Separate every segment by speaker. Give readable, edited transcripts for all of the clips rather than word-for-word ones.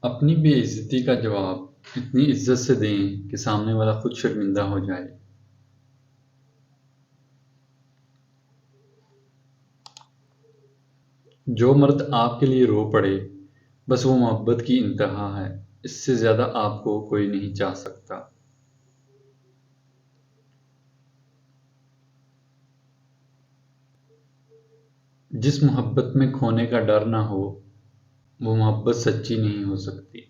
Speaker 1: اپنی بے عزتی کا جواب اتنی عزت سے دیں کہ سامنے والا خود شرمندہ ہو جائے۔ جو مرد آپ کے لیے رو پڑے بس وہ محبت کی انتہا ہے، اس سے زیادہ آپ کو کوئی نہیں چاہ سکتا۔ جس محبت میں کھونے کا ڈر نہ ہو وہ محبت سچی نہیں ہو سکتی۔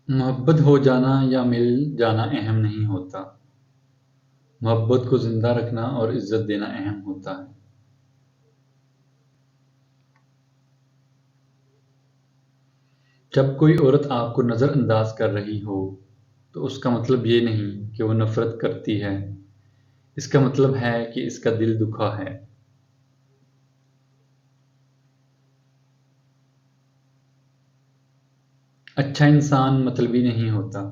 Speaker 1: محبت ہو جانا یا مل جانا اہم نہیں ہوتا، محبت کو زندہ رکھنا اور عزت دینا اہم ہوتا ہے۔ جب کوئی عورت آپ کو نظر انداز کر رہی ہو تو اس کا مطلب یہ نہیں کہ وہ نفرت کرتی ہے، اس کا مطلب ہے کہ اس کا دل دکھا ہے۔ اچھا انسان مطلبی نہیں ہوتا،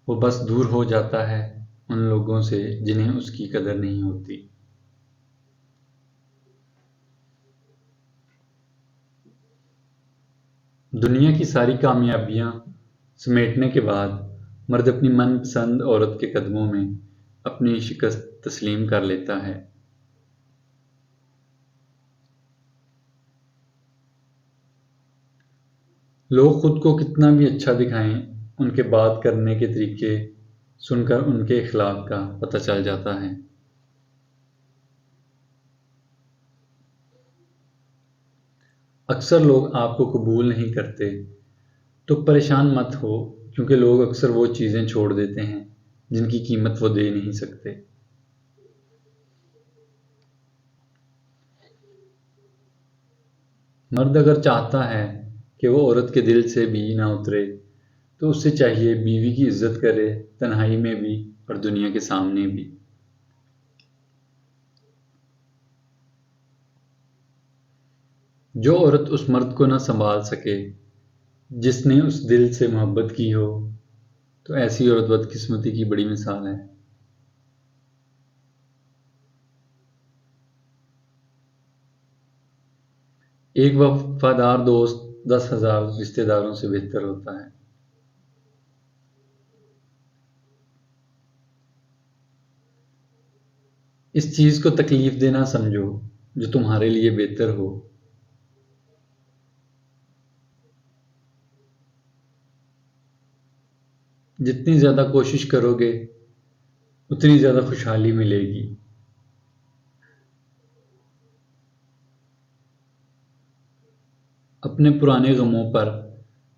Speaker 1: وہ بس دور ہو جاتا ہے ان لوگوں سے جنہیں اس کی قدر نہیں ہوتی۔ دنیا کی ساری کامیابیاں سمیٹنے کے بعد مرد اپنی من پسند عورت کے قدموں میں اپنی شکست تسلیم کر لیتا ہے۔ لوگ خود کو کتنا بھی اچھا دکھائیں، ان کے بات کرنے کے طریقے سن کر ان کے اخلاق کا پتہ چل جاتا ہے۔ اکثر لوگ آپ کو قبول نہیں کرتے تو پریشان مت ہو، کیونکہ لوگ اکثر وہ چیزیں چھوڑ دیتے ہیں جن کی قیمت وہ دے نہیں سکتے۔ مرد اگر چاہتا ہے کہ وہ عورت کے دل سے بھی نہ اترے تو اس سے چاہیے بیوی کی عزت کرے، تنہائی میں بھی اور دنیا کے سامنے بھی۔ جو عورت اس مرد کو نہ سنبھال سکے جس نے اس دل سے محبت کی ہو تو ایسی عورت بدقسمتی کی بڑی مثال ہے۔ ایک وفادار دوست 10,000 رشتہ داروں سے بہتر ہوتا ہے۔ اس چیز کو تکلیف دینا سمجھو جو تمہارے لیے بہتر ہو۔ جتنی زیادہ کوشش کرو گے اتنی زیادہ خوشحالی ملے گی۔ اپنے پرانے غموں پر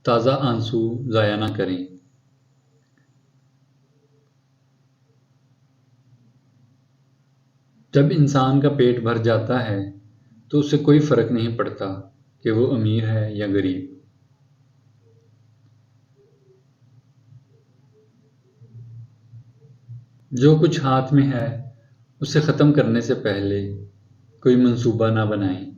Speaker 1: تازہ آنسو ضائع نہ کریں۔ جب انسان کا پیٹ بھر جاتا ہے تو اسے کوئی فرق نہیں پڑتا کہ وہ امیر ہے یا غریب۔ جو کچھ ہاتھ میں ہے اسے ختم کرنے سے پہلے کوئی منصوبہ نہ بنائیں۔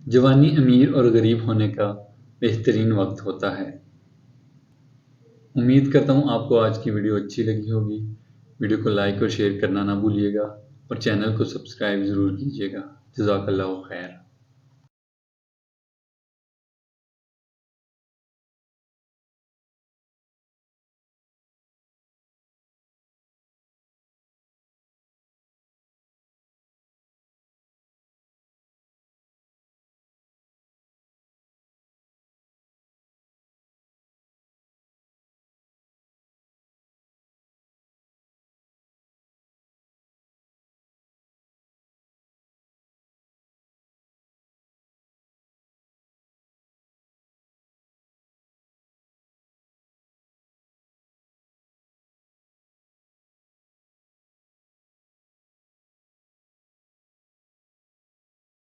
Speaker 1: جوانی امیر اور غریب ہونے کا بہترین وقت ہوتا ہے۔ امید کرتا ہوں آپ کو آج کی ویڈیو اچھی لگی ہوگی۔ ویڈیو کو لائک اور شیئر کرنا نہ بھولیے گا اور چینل کو سبسکرائب ضرور کیجیے گا۔ جزاک اللہ خیر۔